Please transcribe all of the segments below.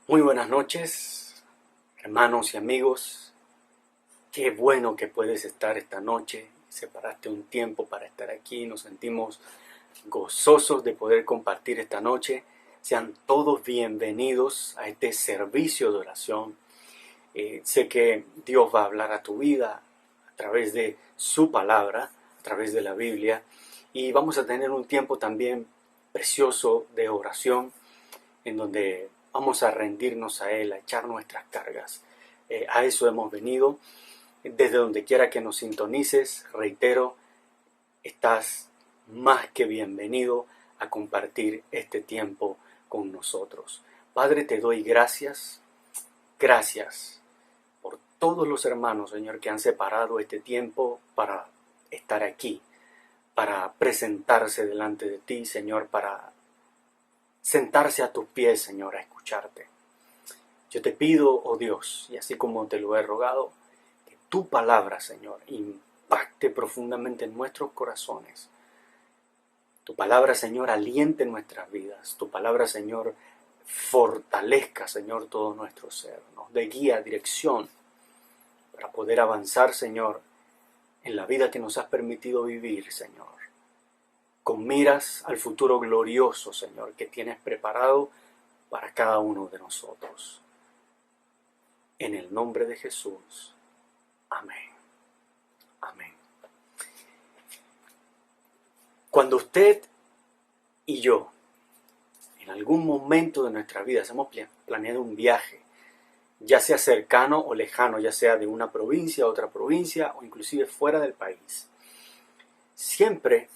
Muy buenas noches, hermanos y amigos. Qué bueno que puedes estar esta noche. Separaste un tiempo para estar aquí. Nos sentimos gozosos de poder compartir esta noche. Sean todos bienvenidos a este servicio de oración. Sé que Dios va a hablar a tu vida a través de su palabra, a través de la Biblia. Y vamos a tener un tiempo también precioso de oración en donde vamos a rendirnos a Él, a echar nuestras cargas. A eso hemos venido. Desde donde quiera que nos sintonices, reitero, estás más que bienvenido a compartir este tiempo con nosotros. Padre, te doy gracias por todos los hermanos, Señor, que han separado este tiempo para estar aquí, para presentarse delante de ti, Señor, para sentarse a tus pies, Señor, a escucharte. Yo te pido, oh Dios, y así como te lo he rogado, que tu palabra, Señor, impacte profundamente en nuestros corazones. Tu palabra, Señor, aliente nuestras vidas. Tu palabra, Señor, fortalezca, Señor, todo nuestro ser. Nos dé guía, dirección, para poder avanzar, Señor, en la vida que nos has permitido vivir, Señor. Con miras al futuro glorioso, Señor, que tienes preparado para cada uno de nosotros. En el nombre de Jesús. Amén. Amén. Cuando usted y yo, en algún momento de nuestra vida, hemos planeado un viaje, ya sea cercano o lejano, ya sea de una provincia a otra provincia o inclusive fuera del país, siempre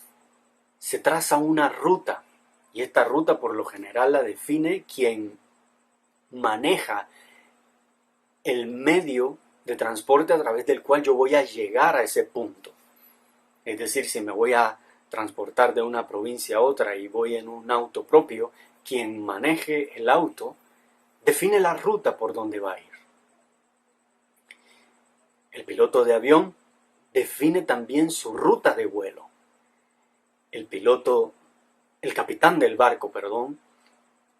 se traza una ruta, y esta ruta por lo general la define quien maneja el medio de transporte a través del cual yo voy a llegar a ese punto. Es decir, si me voy a transportar de una provincia a otra y voy en un auto propio, quien maneje el auto define la ruta por donde va a ir. El piloto de avión define también su ruta de vuelo. El capitán del barco,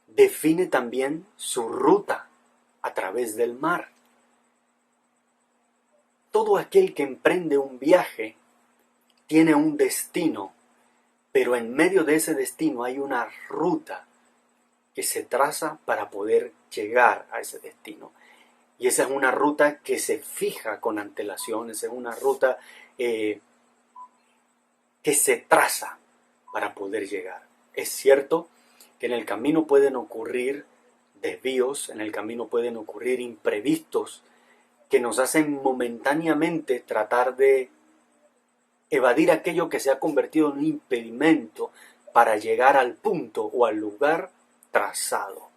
define también su ruta a través del mar. Todo aquel que emprende un viaje tiene un destino, pero en medio de ese destino hay una ruta que se traza para poder llegar a ese destino. Y esa es una ruta que se fija con antelación, esa es una ruta que se traza para poder llegar. Es cierto que en el camino pueden ocurrir desvíos, en el camino pueden ocurrir imprevistos que nos hacen momentáneamente tratar de evadir aquello que se ha convertido en un impedimento para llegar al punto o al lugar trazado.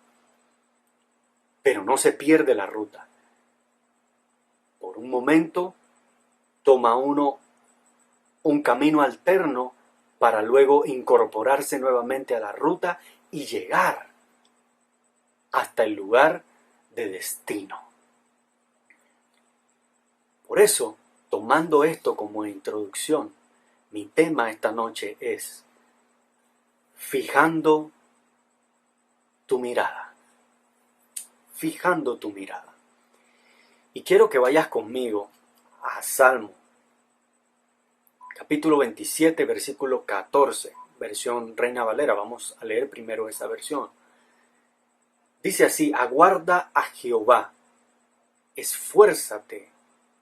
Pero no se pierde la ruta. Por un momento toma uno un camino alterno para luego incorporarse nuevamente a la ruta y llegar hasta el lugar de destino. Por eso, tomando esto como introducción, mi tema esta noche es fijando tu mirada. Fijando tu mirada. Y quiero que vayas conmigo a Salmo, capítulo 27, versículo 14, versión Reina Valera. Vamos a leer primero esa versión. Dice así: aguarda a Jehová, esfuérzate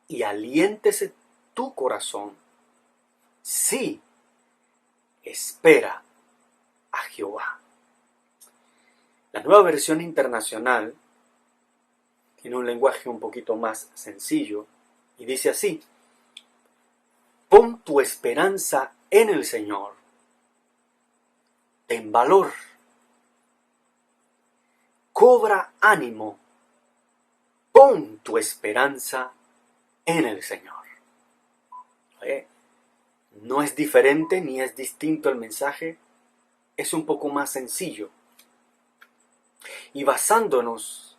y aliéntese tu corazón. Sí, espera a Jehová. La Nueva Versión Internacional tiene un lenguaje un poquito más sencillo y dice así: pon tu esperanza en el Señor, ten valor, cobra ánimo, pon tu esperanza en el Señor. No es diferente ni es distinto el mensaje, es un poco más sencillo. Y basándonos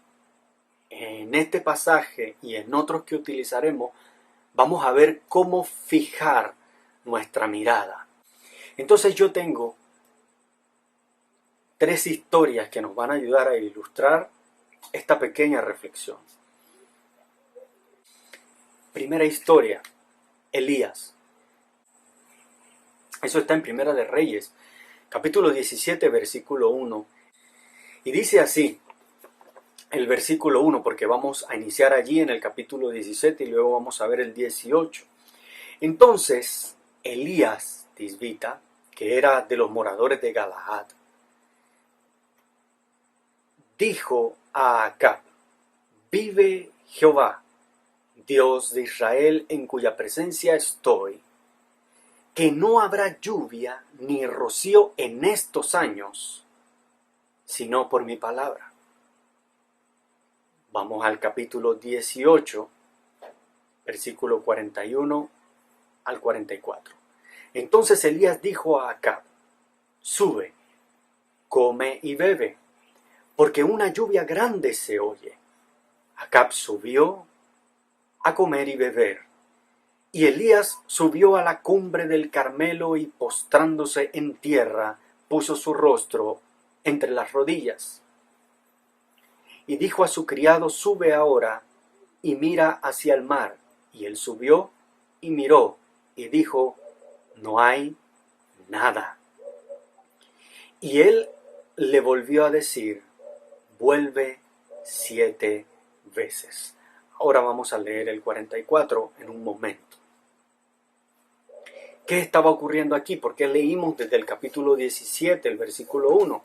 en este pasaje y en otros que utilizaremos, vamos a ver cómo fijar nuestra mirada. Entonces yo tengo 3 historias que nos van a ayudar a ilustrar esta pequeña reflexión. Primera historia, Elías. Eso está en Primera de Reyes, capítulo 17, versículo 1. Y dice así, el versículo 1, porque vamos a iniciar allí en el capítulo 17 y luego vamos a ver el 18. Entonces, Elías tisbita, que era de los moradores de Galaad, dijo a Acab: vive Jehová, Dios de Israel, en cuya presencia estoy, que no habrá lluvia ni rocío en estos años, sino por mi palabra. Vamos al capítulo 18, versículo 41 al 44. Entonces Elías dijo a Acab: sube, come y bebe, porque una lluvia grande se oye. Acab subió a comer y beber. Y Elías subió a la cumbre del Carmelo y postrándose en tierra, puso su rostro entre las rodillas. Y dijo a su criado: sube ahora y mira hacia el mar. Y él subió y miró y dijo: no hay nada. Y él le volvió a decir: vuelve 7 veces. Ahora vamos a leer el 44 en un momento. ¿Qué estaba ocurriendo aquí? ¿Por qué leímos desde el capítulo 17, el versículo 1?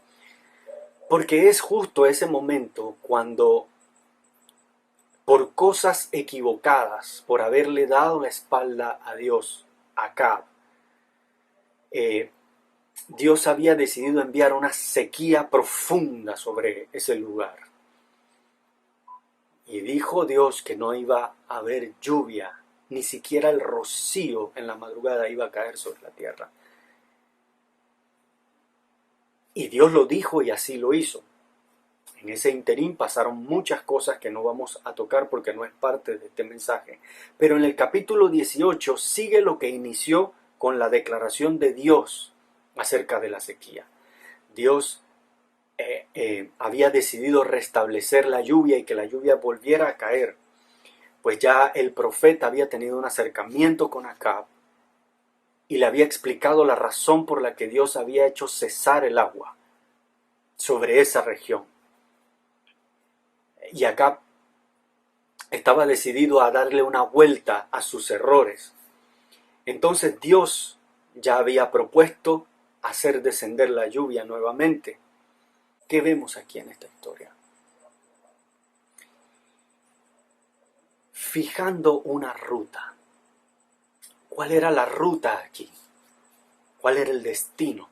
Porque es justo ese momento cuando, por cosas equivocadas, por haberle dado la espalda a Dios, Acab, Dios había decidido enviar una sequía profunda sobre ese lugar. Y dijo Dios que no iba a haber lluvia, ni siquiera el rocío en la madrugada iba a caer sobre la tierra. Y Dios lo dijo y así lo hizo. En ese interín pasaron muchas cosas que no vamos a tocar porque no es parte de este mensaje. Pero en el capítulo 18 sigue lo que inició con la declaración de Dios acerca de la sequía. Dios había decidido restablecer la lluvia y que la lluvia volviera a caer, pues ya el profeta había tenido un acercamiento con Acab y le había explicado la razón por la que Dios había hecho cesar el agua sobre esa región. Y Acab estaba decidido a darle una vuelta a sus errores. Entonces Dios ya había propuesto hacer descender la lluvia nuevamente. ¿Qué vemos aquí en esta historia? Fijando una ruta. ¿Cuál era la ruta aquí? ¿Cuál era el destino?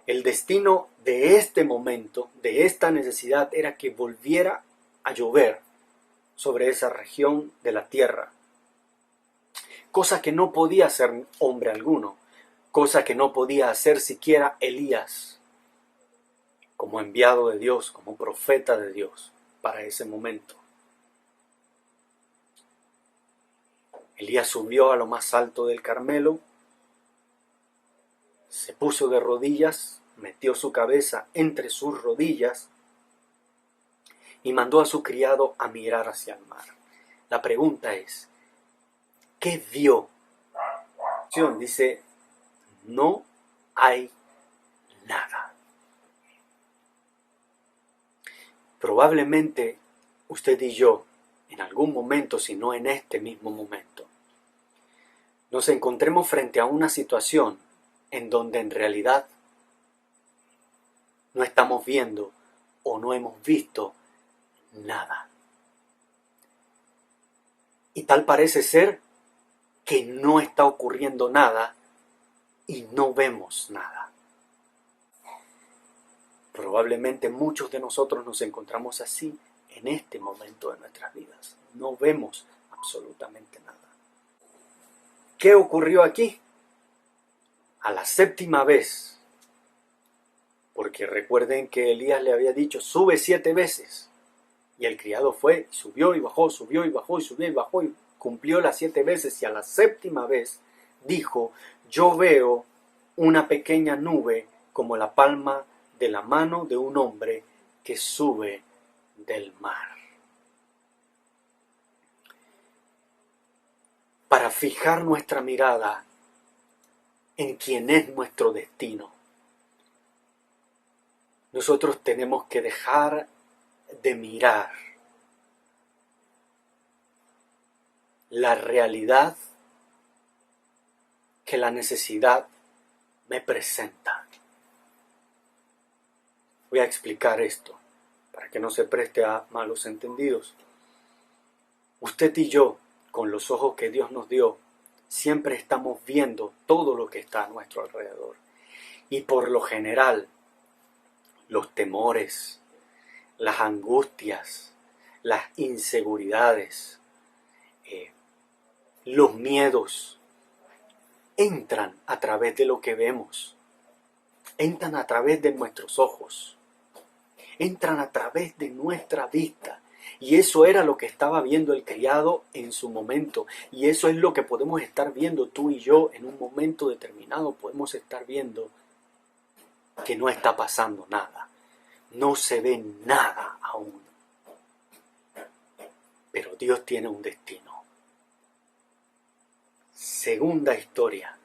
El destino de este momento, de esta necesidad, era que volviera a llover sobre esa región de la tierra. Cosa que no podía hacer hombre alguno, cosa que no podía hacer siquiera Elías, como enviado de Dios, como profeta de Dios para ese momento. Elías subió a lo más alto del Carmelo, se puso de rodillas, metió su cabeza entre sus rodillas y mandó a su criado a mirar hacia el mar. La pregunta es, ¿qué vio? Dice, no hay nada. Probablemente usted y yo, en algún momento, si no en este mismo momento, nos encontremos frente a una situación en donde en realidad no estamos viendo o no hemos visto nada. Y tal parece ser que no está ocurriendo nada y no vemos nada. Probablemente muchos de nosotros nos encontramos así en este momento de nuestras vidas. No vemos absolutamente nada. ¿Qué ocurrió aquí? A la 7ª vez, porque recuerden que Elías le había dicho, sube 7 veces. Y el criado fue, subió y bajó, subió y bajó, y subió y bajó, y cumplió las 7 veces. Y a la 7ª vez dijo, yo veo una pequeña nube como la palma de la mano de un hombre que sube del mar. Para fijar nuestra mirada en quien es nuestro destino, nosotros tenemos que dejar de mirar la realidad que la necesidad me presenta. Voy a explicar esto para que no se preste a malos entendidos. Usted y yo, con los ojos que Dios nos dio, siempre estamos viendo todo lo que está a nuestro alrededor. Y por lo general, los temores, las angustias, las inseguridades, los miedos, entran a través de lo que vemos, entran a través de nuestros ojos, entran a través de nuestra vista. Y eso era lo que estaba viendo el criado en su momento. Y eso es lo que podemos estar viendo tú y yo en un momento determinado. Podemos estar viendo que no está pasando nada. No se ve nada aún. Pero Dios tiene un destino. Segunda historia.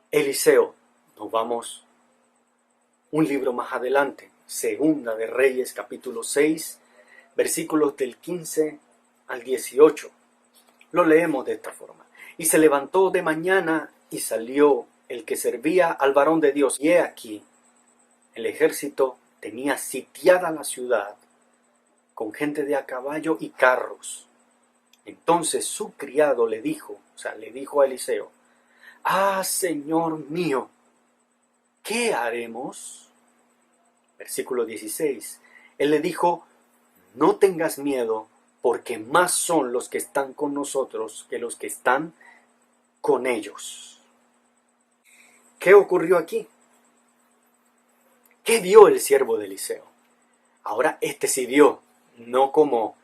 Eliseo. Nos vamos un libro más adelante. Segunda de Reyes, capítulo 6, versículos del 15 al 18. Lo leemos de esta forma. Y se levantó de mañana y salió el que servía al varón de Dios. Y he aquí, el ejército tenía sitiada la ciudad con gente de a caballo y carros. Entonces su criado le dijo a Eliseo: «Ah, Señor mío, ¿qué haremos?» Versículo 16. Él le dijo: «No tengas miedo, porque más son los que están con nosotros que los que están con ellos». ¿Qué ocurrió aquí? ¿Qué vio el siervo de Eliseo? Ahora este sí vio, no como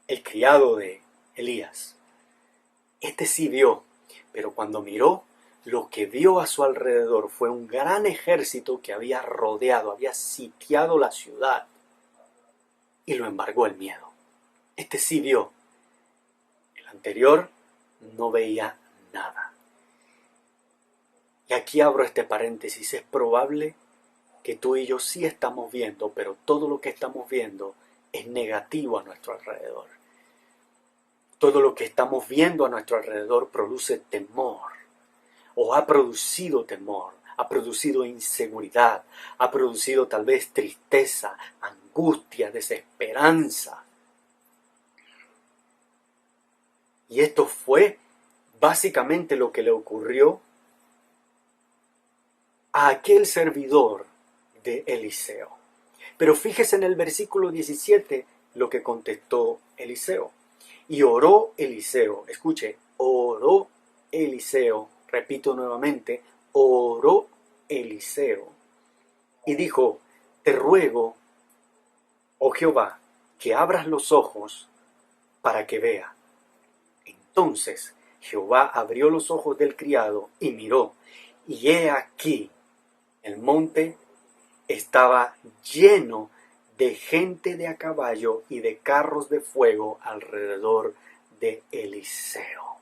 el criado de Elías. Este sí vio, pero cuando miró, lo que vio a su alrededor fue un gran ejército que había rodeado, había sitiado la ciudad, y lo embargó el miedo. Este sí vio. El anterior no veía nada. Y aquí abro este paréntesis. Es probable que tú y yo sí estamos viendo, pero todo lo que estamos viendo es negativo a nuestro alrededor. Todo lo que estamos viendo a nuestro alrededor produce temor, o ha producido temor, ha producido inseguridad, ha producido tal vez tristeza, angustia, desesperanza. Y esto fue básicamente lo que le ocurrió a aquel servidor de Eliseo. Pero fíjese en el versículo 17 lo que contestó Eliseo. Y oró Eliseo, escuche, oró Eliseo, repito nuevamente, oró Eliseo. Y dijo: «Te ruego, oh Jehová, que abras los ojos para que vea». Entonces Jehová abrió los ojos del criado y miró, y he aquí, el monte estaba lleno de gente de a caballo y de carros de fuego alrededor de Eliseo.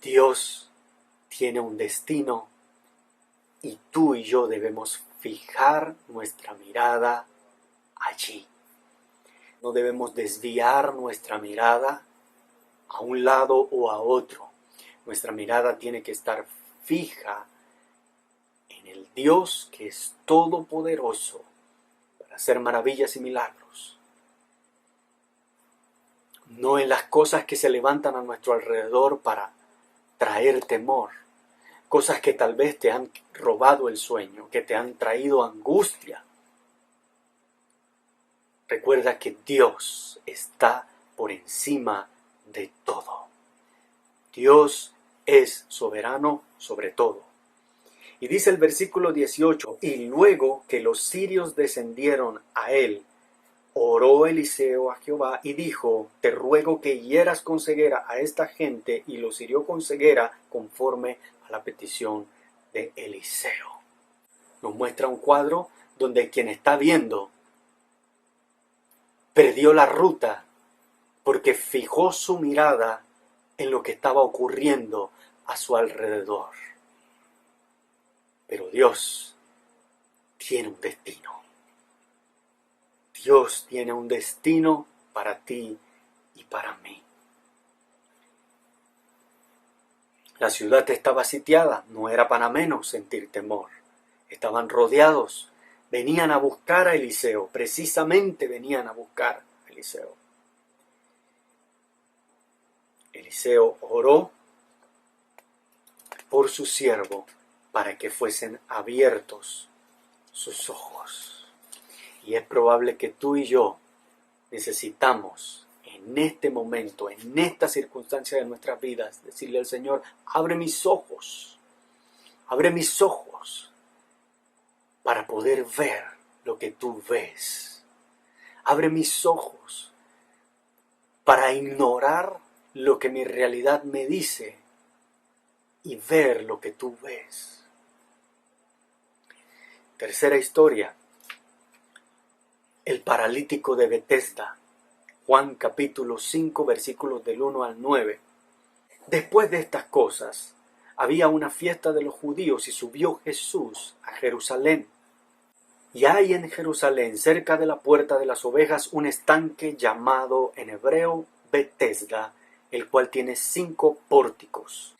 Dios tiene un destino y tú y yo debemos fijar nuestra mirada allí. No debemos desviar nuestra mirada a un lado o a otro. Nuestra mirada tiene que estar fija en el Dios que es todopoderoso para hacer maravillas y milagros. No en las cosas que se levantan a nuestro alrededor para traer temor. Cosas que tal vez te han robado el sueño, que te han traído angustia. Recuerda que Dios está por encima de todo. Dios es soberano sobre todo. Y dice el versículo 18, y luego que los sirios descendieron a él, oró Eliseo a Jehová y dijo: «Te ruego que hieras con ceguera a esta gente», y los hirió con ceguera conforme a la petición de Eliseo. Nos muestra un cuadro donde quien está viendo perdió la ruta porque fijó su mirada en lo que estaba ocurriendo a su alrededor. Pero Dios tiene un destino. Dios tiene un destino para ti y para mí. La ciudad estaba sitiada, no era para menos sentir temor. Estaban rodeados, venían a buscar a Eliseo, precisamente venían a buscar a Eliseo. Eliseo oró por su siervo para que fuesen abiertos sus ojos. Y es probable que tú y yo necesitamos en este momento, en esta circunstancia de nuestras vidas, decirle al Señor, abre mis ojos para poder ver lo que tú ves. Abre mis ojos para ignorar lo que mi realidad me dice y ver lo que tú ves. Tercera historia, el paralítico de Betesda. Juan capítulo 5 versículos del 1 al 9. Después de estas cosas, había una fiesta de los judíos y subió Jesús a Jerusalén. Y hay en Jerusalén, cerca de la puerta de las ovejas, un estanque llamado en hebreo Betesda, el cual tiene 5 pórticos.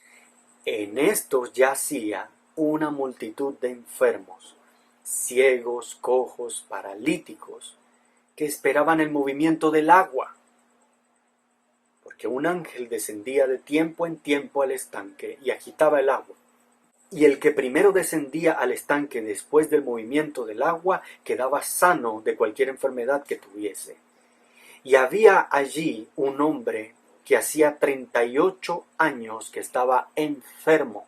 En estos yacía una multitud de enfermos, ciegos, cojos, paralíticos, que esperaban el movimiento del agua, porque un ángel descendía de tiempo en tiempo al estanque y agitaba el agua. Y el que primero descendía al estanque después del movimiento del agua quedaba sano de cualquier enfermedad que tuviese. Y había allí un hombre que hacía 38 años que estaba enfermo.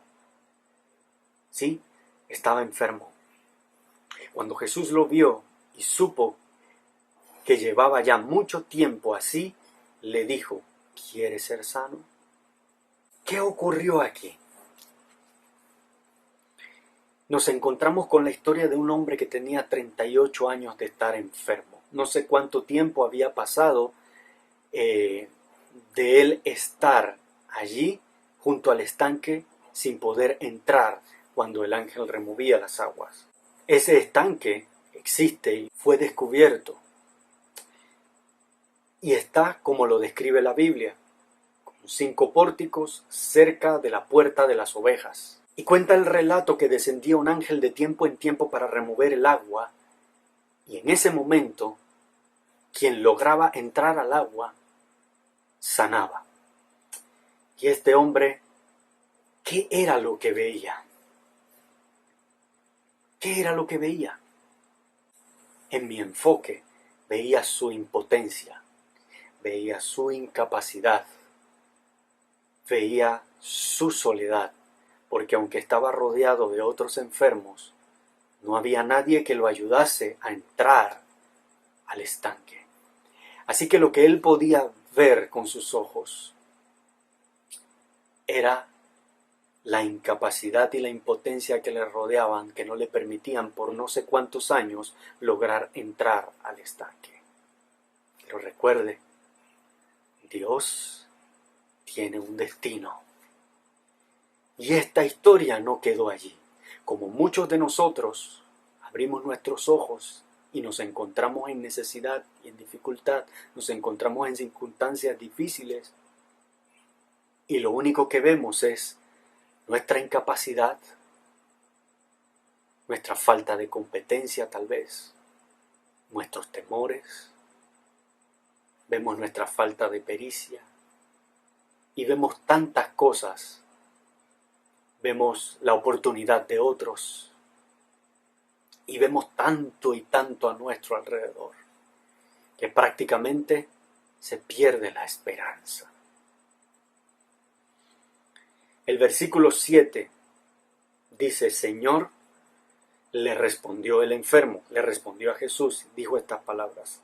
Sí, estaba enfermo. Cuando Jesús lo vio y supo que llevaba ya mucho tiempo así, le dijo, ¿quieres ser sano? ¿Qué ocurrió aquí? Nos encontramos con la historia de un hombre que tenía 38 años de estar enfermo. No sé cuánto tiempo había pasado de él estar allí junto al estanque sin poder entrar cuando el ángel removía las aguas. Ese estanque existe y fue descubierto. Y está como lo describe la Biblia, con 5 pórticos cerca de la puerta de las ovejas. Y cuenta el relato que descendía un ángel de tiempo en tiempo para remover el agua, y en ese momento, quien lograba entrar al agua, sanaba. Y este hombre, ¿qué era lo que veía? ¿Qué era lo que veía? En mi enfoque, veía su impotencia. Veía su incapacidad, veía su soledad, porque aunque estaba rodeado de otros enfermos, no había nadie que lo ayudase a entrar al estanque. Así que lo que él podía ver con sus ojos era la incapacidad y la impotencia que le rodeaban, que no le permitían por no sé cuántos años lograr entrar al estanque. Pero recuerde, Dios tiene un destino. Y esta historia no quedó allí. Como muchos de nosotros abrimos nuestros ojos y nos encontramos en necesidad y en dificultad, nos encontramos en circunstancias difíciles y lo único que vemos es nuestra incapacidad, nuestra falta de competencia tal vez, nuestros temores, vemos nuestra falta de pericia y vemos tantas cosas. Vemos la oportunidad de otros y vemos tanto y tanto a nuestro alrededor que prácticamente se pierde la esperanza. El versículo 7 dice, Señor, le respondió el enfermo, le respondió a Jesús, dijo estas palabras.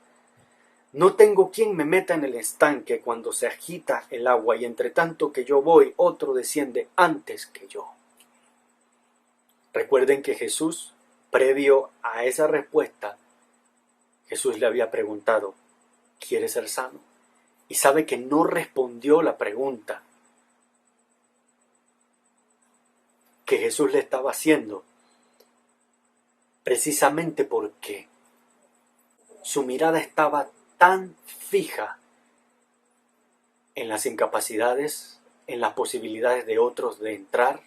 No tengo quien me meta en el estanque cuando se agita el agua y entre tanto que yo voy, otro desciende antes que yo. Recuerden que Jesús previo a esa respuesta, Jesús le había preguntado, ¿quieres ser sano? Y sabe que no respondió la pregunta que Jesús le estaba haciendo, precisamente porque su mirada estaba tan fija en las incapacidades, en las posibilidades de otros de entrar,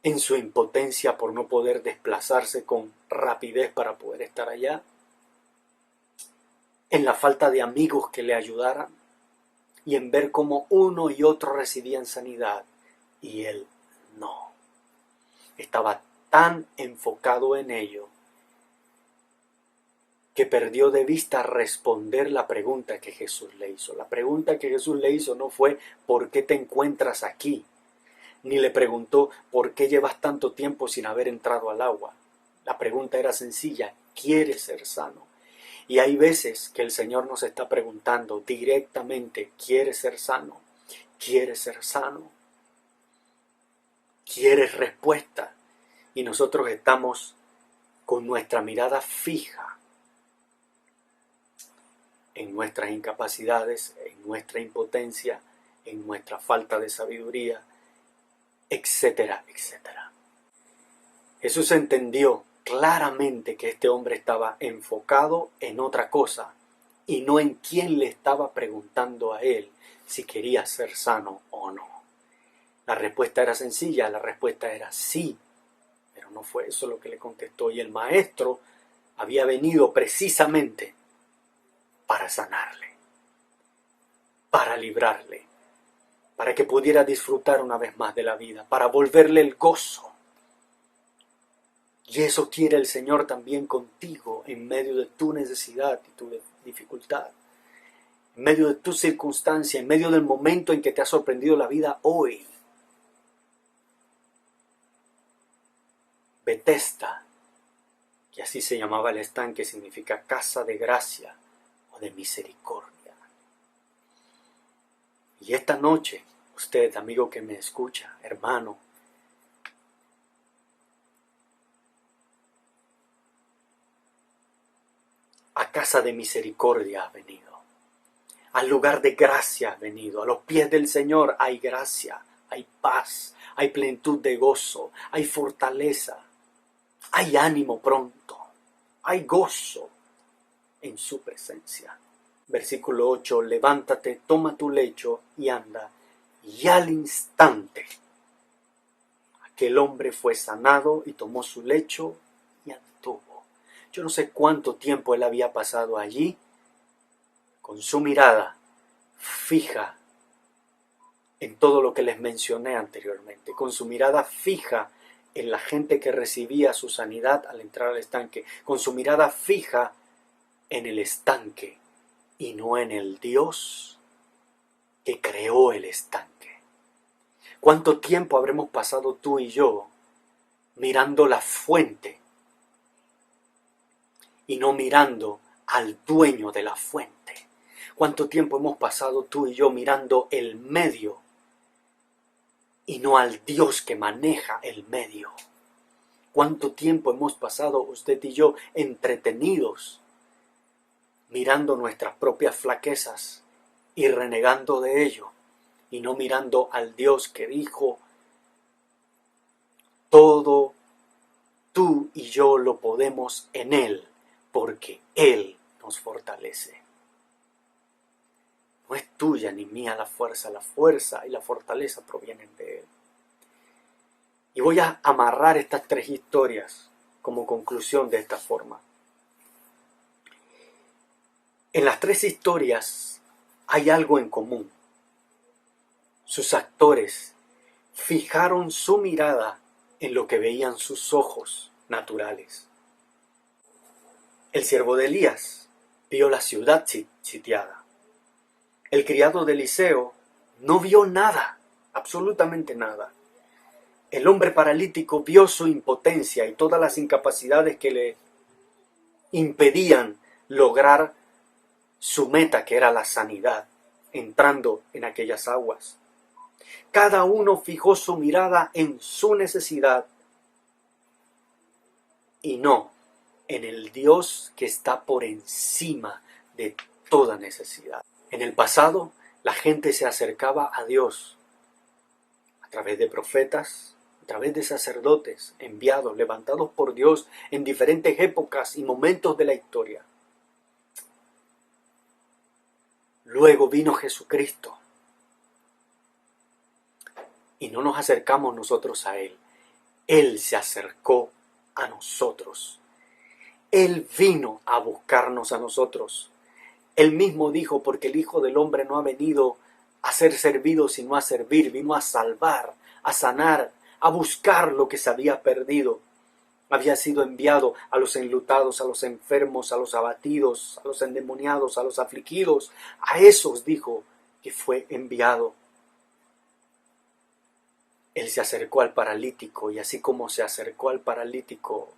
en su impotencia por no poder desplazarse con rapidez para poder estar allá, en la falta de amigos que le ayudaran y en ver cómo uno y otro recibían sanidad y él no. Estaba tan enfocado en ello que perdió de vista responder la pregunta que Jesús le hizo. La pregunta que Jesús le hizo no fue ¿por qué te encuentras aquí? Ni le preguntó ¿por qué llevas tanto tiempo sin haber entrado al agua? La pregunta era sencilla, ¿quieres ser sano? Y hay veces que el Señor nos está preguntando directamente, ¿quieres ser sano? ¿Quieres ser sano? ¿Quieres respuesta? Y nosotros estamos con nuestra mirada fija en nuestras incapacidades, en nuestra impotencia, en nuestra falta de sabiduría, etcétera, etcétera. Jesús entendió claramente que este hombre estaba enfocado en otra cosa y no en quién le estaba preguntando a él si quería ser sano o no. La respuesta era sencilla, la respuesta era sí, pero no fue eso lo que le contestó. Y el maestro había venido precisamente para sanarle, para librarle, para que pudiera disfrutar una vez más de la vida, para volverle el gozo. Y eso quiere el Señor también contigo en medio de tu necesidad y tu dificultad, en medio de tu circunstancia, en medio del momento en que te ha sorprendido la vida hoy. Betesda, que así se llamaba el estanque, significa casa de gracia o de misericordia. Y esta noche, usted, amigo que me escucha, hermano, a casa de misericordia ha venido, al lugar de gracia ha venido, a los pies del Señor hay gracia, hay paz, hay plenitud de gozo, hay fortaleza, hay ánimo pronto, hay gozo en su presencia. Versículo 8, levántate, toma tu lecho y anda, y al instante aquel hombre fue sanado y tomó su lecho y anduvo. Yo no sé cuánto tiempo él había pasado allí, con su mirada fija en todo lo que les mencioné anteriormente, con su mirada fija en la gente que recibía su sanidad al entrar al estanque, con su mirada fija en el estanque y no en el Dios que creó el estanque. ¿Cuánto tiempo habremos pasado tú y yo mirando la fuente y no mirando al dueño de la fuente? ¿Cuánto tiempo hemos pasado tú y yo mirando el medio y no al Dios que maneja el medio? ¿Cuánto tiempo hemos pasado usted y yo entretenidos mirando nuestras propias flaquezas y renegando de ello y no mirando al Dios que dijo todo tú y yo lo podemos en Él porque Él nos fortalece? No es tuya ni mía la fuerza y la fortaleza provienen de Él. Y voy a amarrar estas tres historias como conclusión de esta forma. En las tres historias hay algo en común. Sus actores fijaron su mirada en lo que veían sus ojos naturales. El siervo de Elías vio la ciudad sitiada. El criado de Eliseo no vio nada, absolutamente nada. El hombre paralítico vio su impotencia y todas las incapacidades que le impedían lograr su meta, que era la sanidad, entrando en aquellas aguas. Cada uno fijó su mirada en su necesidad y no en el Dios que está por encima de toda necesidad. En el pasado, la gente se acercaba a Dios a través de profetas, a través de sacerdotes enviados, levantados por Dios en diferentes épocas y momentos de la historia. Luego vino Jesucristo y no nos acercamos nosotros a Él. Él se acercó a nosotros. Él vino a buscarnos a nosotros. Él mismo dijo, porque el Hijo del Hombre no ha venido a ser servido, sino a servir. Vino a salvar, a sanar, a buscar lo que se había perdido. Había sido enviado a los enlutados, a los enfermos, a los abatidos, a los endemoniados, a los afligidos. A esos dijo que fue enviado. Él se acercó al paralítico, y así como se acercó al paralítico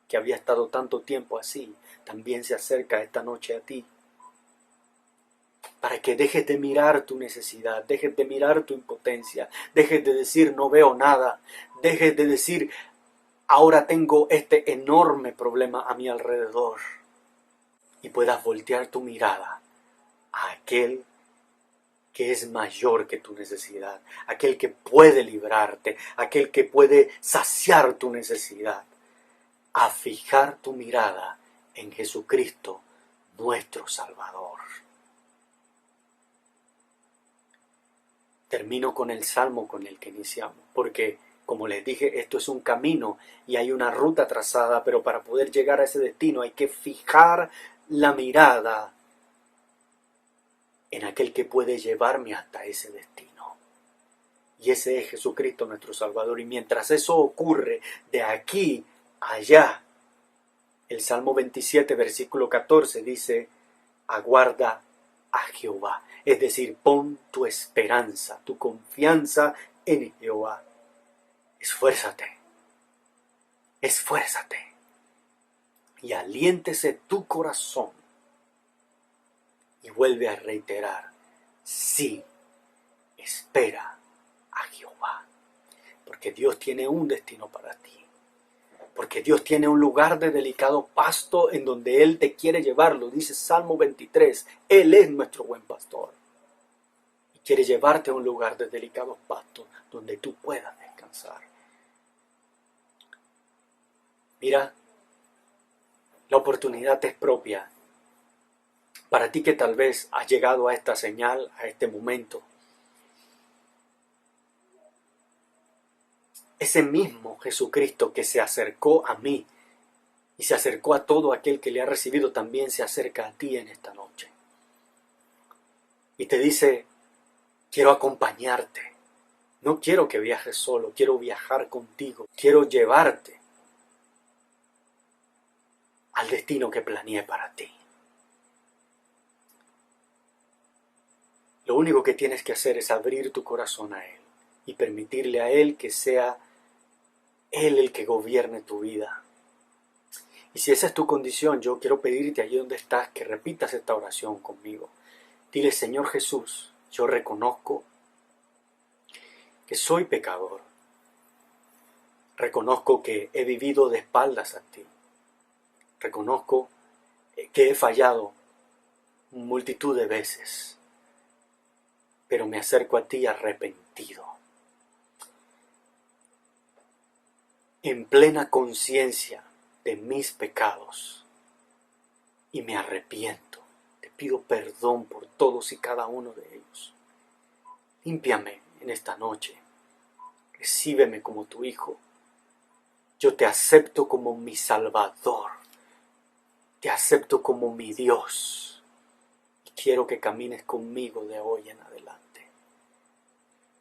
que había estado tanto tiempo así, también se acerca esta noche a ti. Para que dejes de mirar tu necesidad, dejes de mirar tu impotencia, dejes de decir no veo nada, dejes de decir ahora tengo este enorme problema a mi alrededor, y puedas voltear tu mirada a aquel que es mayor que tu necesidad, aquel que puede librarte, aquel que puede saciar tu necesidad, a fijar tu mirada en Jesucristo, nuestro Salvador. Termino con el salmo con el que iniciamos, porque, como les dije, esto es un camino y hay una ruta trazada, pero para poder llegar a ese destino hay que fijar la mirada en aquel que puede llevarme hasta ese destino. Y ese es Jesucristo nuestro Salvador. Y mientras eso ocurre de aquí a allá, el Salmo 27, versículo 14 dice, aguarda a Jehová. Es decir, pon tu esperanza, tu confianza en Jehová. Esfuérzate, esfuérzate. Y aliéntese tu corazón. Y vuelve a reiterar, sí, espera a Jehová. Porque Dios tiene un destino para ti. Porque Dios tiene un lugar de delicado pasto en donde Él te quiere llevar. Lo dice Salmo 23. Él es nuestro buen pastor. Y quiere llevarte a un lugar de delicados pastos donde tú puedas descansar. Mira, la oportunidad es propia. Para ti que tal vez has llegado a esta señal, a este momento, ese mismo Jesucristo que se acercó a mí y se acercó a todo aquel que le ha recibido, también se acerca a ti en esta noche. Y te dice, quiero acompañarte. No quiero que viajes solo, quiero viajar contigo. Quiero llevarte al destino que planeé para ti. Lo único que tienes que hacer es abrir tu corazón a Él y permitirle a Él que sea Él el que gobierne tu vida. Y si esa es tu condición, yo quiero pedirte allí donde estás que repitas esta oración conmigo. Dile, Señor Jesús, yo reconozco que soy pecador. Reconozco que he vivido de espaldas a ti. Reconozco que he fallado multitud de veces. Pero me acerco a ti arrepentido. En plena conciencia de mis pecados. Y me arrepiento. Te pido perdón por todos y cada uno de ellos. Límpiame en esta noche. Recíbeme como tu hijo. Yo te acepto como mi Salvador. Te acepto como mi Dios. Y quiero que camines conmigo de hoy en adelante.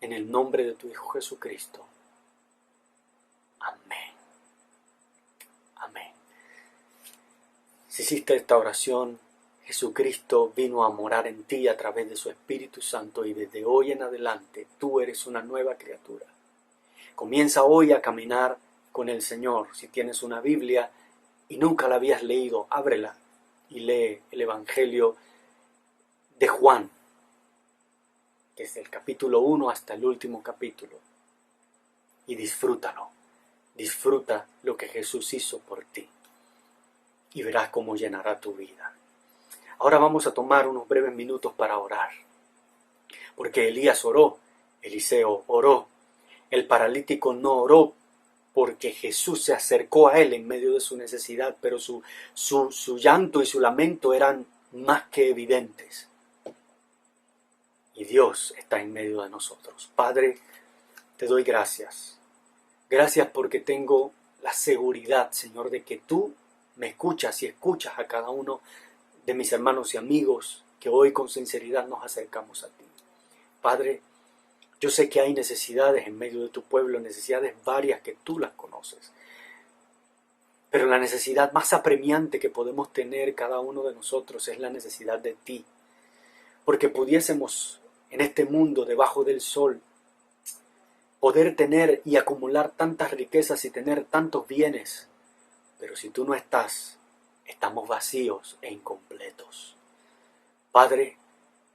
En el nombre de tu Hijo Jesucristo. Amén. Amén. Si hiciste esta oración, Jesucristo vino a morar en ti a través de su Espíritu Santo y desde hoy en adelante tú eres una nueva criatura. Comienza hoy a caminar con el Señor. Si tienes una Biblia y nunca la habías leído, ábrela y lee el Evangelio de Juan, desde el capítulo 1 hasta el último capítulo, y disfrútalo. Disfruta lo que Jesús hizo por ti y verás cómo llenará tu vida. Ahora vamos a tomar unos breves minutos para orar, porque Elías oró, Eliseo oró, el paralítico no oró porque Jesús se acercó a él en medio de su necesidad, pero su llanto y su lamento eran más que evidentes. Y Dios está en medio de nosotros. Padre, te doy gracias. Gracias porque tengo la seguridad, Señor, de que tú me escuchas y escuchas a cada uno de mis hermanos y amigos que hoy con sinceridad nos acercamos a ti. Padre, yo sé que hay necesidades en medio de tu pueblo, necesidades varias que tú las conoces. Pero la necesidad más apremiante que podemos tener cada uno de nosotros es la necesidad de ti. Porque pudiésemos en este mundo debajo del sol poder tener y acumular tantas riquezas y tener tantos bienes. Pero si tú no estás, estamos vacíos e incompletos. Padre,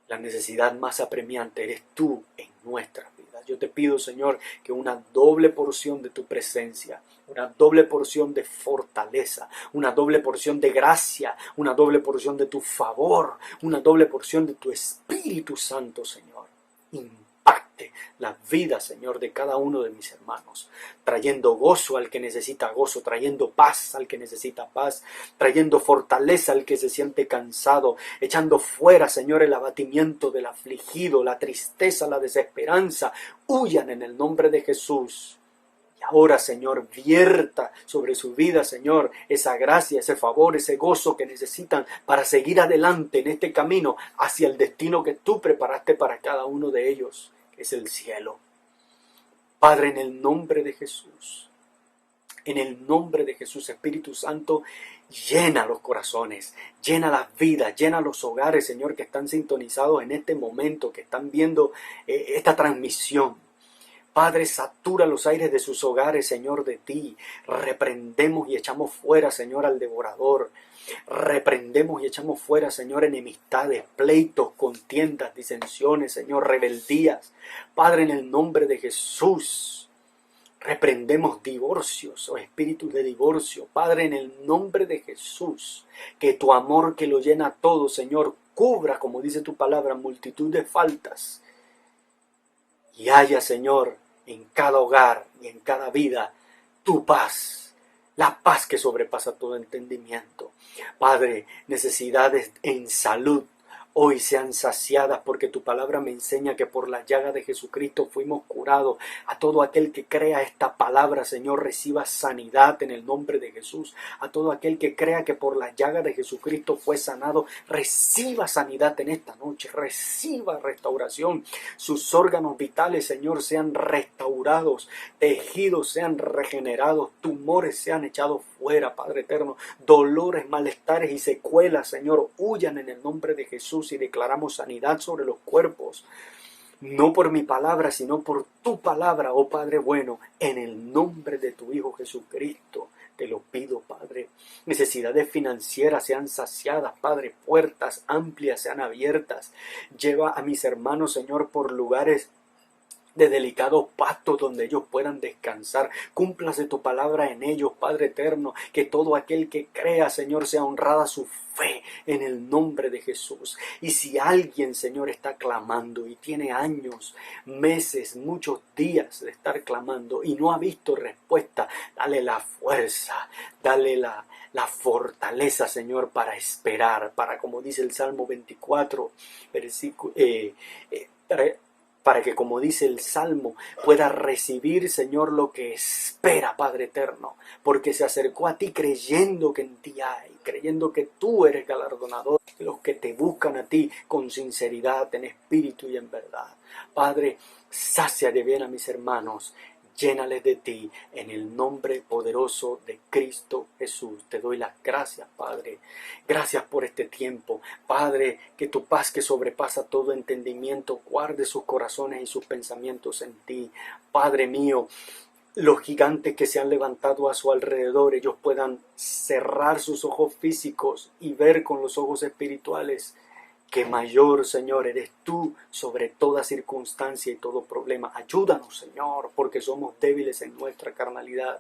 la necesidad más apremiante eres tú en nuestras vidas. Yo te pido, Señor, que una doble porción de tu presencia, una doble porción de fortaleza, una doble porción de gracia, una doble porción de tu favor, una doble porción de tu Espíritu Santo, Señor, impacte la vida, Señor, de cada uno de mis hermanos, trayendo gozo al que necesita gozo, trayendo paz al que necesita paz, trayendo fortaleza al que se siente cansado, echando fuera, Señor, el abatimiento del afligido, la tristeza, la desesperanza. Huyan en el nombre de Jesús. Y ahora, Señor, vierta sobre su vida, Señor, esa gracia, ese favor, ese gozo que necesitan para seguir adelante en este camino hacia el destino que tú preparaste para cada uno de ellos, que es el cielo. Padre, en el nombre de Jesús, en el nombre de Jesús, Espíritu Santo, llena los corazones, llena las vidas, llena los hogares, Señor, que están sintonizados en este momento, que están viendo esta transmisión. Padre, satura los aires de sus hogares, Señor, de ti. Reprendemos y echamos fuera, Señor, al devorador. Reprendemos y echamos fuera, Señor, enemistades, pleitos, contiendas, disensiones, Señor, rebeldías. Padre, en el nombre de Jesús, reprendemos divorcios o espíritus de divorcio. Padre, en el nombre de Jesús, que tu amor que lo llena todo, Señor, cubra, como dice tu palabra, multitud de faltas. Y haya, Señor, en cada hogar y en cada vida, tu paz, la paz que sobrepasa todo entendimiento. Padre, necesidades en salud hoy sean saciadas, porque tu palabra me enseña que por la llaga de Jesucristo fuimos curados. A todo aquel que crea esta palabra, Señor, reciba sanidad en el nombre de Jesús. A todo aquel que crea que por la llaga de Jesucristo fue sanado, reciba sanidad en esta noche, reciba restauración. Sus órganos vitales, Señor, sean restaurados, tejidos sean regenerados, tumores sean echados fuera, Padre eterno. Dolores, malestares y secuelas, Señor, huyan en el nombre de Jesús. Y declaramos sanidad sobre los cuerpos, no por mi palabra, sino por tu palabra, oh Padre bueno, en el nombre de tu Hijo Jesucristo. Te lo pido, Padre. Necesidades financieras sean saciadas, Padre. Puertas amplias sean abiertas. Lleva a mis hermanos, Señor, por lugares de delicados pastos donde ellos puedan descansar. Cúmplase tu palabra en ellos, Padre eterno, que todo aquel que crea, Señor, sea honrada su fe en el nombre de Jesús. Y si alguien, Señor, está clamando y tiene años, meses, muchos días de estar clamando y no ha visto respuesta, dale la fuerza, dale la fortaleza, Señor, para esperar, para, como dice el Salmo 24, versículo para que, como dice el Salmo, pueda recibir, Señor, lo que espera, Padre eterno, porque se acercó a ti creyendo que en ti hay, creyendo que tú eres galardonador de los que te buscan a ti con sinceridad, en espíritu y en verdad. Padre, sacia de bien a mis hermanos, llénales de ti, en el nombre poderoso de Cristo Jesús. Te doy las gracias, Padre. Gracias por este tiempo. Padre, que tu paz que sobrepasa todo entendimiento guarde sus corazones y sus pensamientos en ti. Padre mío, los gigantes que se han levantado a su alrededor, ellos puedan cerrar sus ojos físicos y ver con los ojos espirituales que mayor, Señor, eres tú sobre toda circunstancia y todo problema. Ayúdanos, Señor, porque somos débiles en nuestra carnalidad,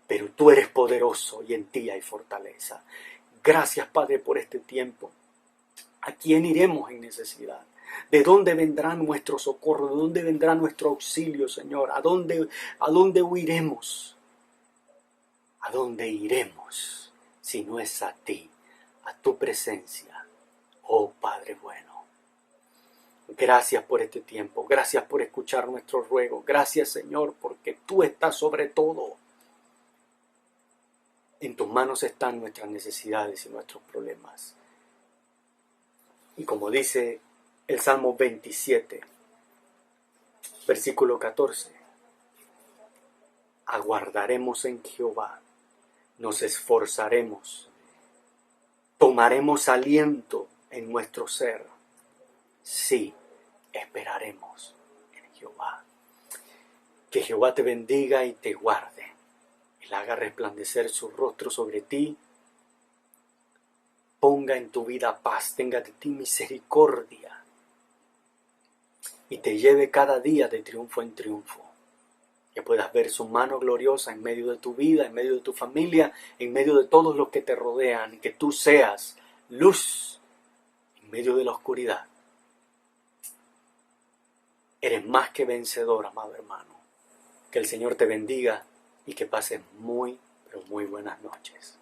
pero tú eres poderoso y en ti hay fortaleza. Gracias, Padre, por este tiempo. ¿A quién iremos en necesidad? ¿De dónde vendrá nuestro socorro? ¿De dónde vendrá nuestro auxilio, Señor? ¿A dónde huiremos? ¿A dónde iremos si no es a ti, a tu presencia, oh Padre bueno? Gracias por este tiempo, gracias por escuchar nuestro ruego. Gracias, Señor, porque tú estás sobre todo. En tus manos están nuestras necesidades y nuestros problemas. Y como dice el Salmo 27, versículo 14, aguardaremos en Jehová, nos esforzaremos, tomaremos aliento en nuestro ser. Sí, esperaremos en Jehová. Que Jehová te bendiga y te guarde. Él haga resplandecer su rostro sobre ti. Ponga en tu vida paz, tenga de ti misericordia. Y te lleve cada día de triunfo en triunfo. Que puedas ver su mano gloriosa en medio de tu vida, en medio de tu familia, en medio de todos los que te rodean. Y que tú seas luz en medio de la oscuridad. Eres más que vencedor, amado hermano. Que el Señor te bendiga y que pases muy, pero muy buenas noches.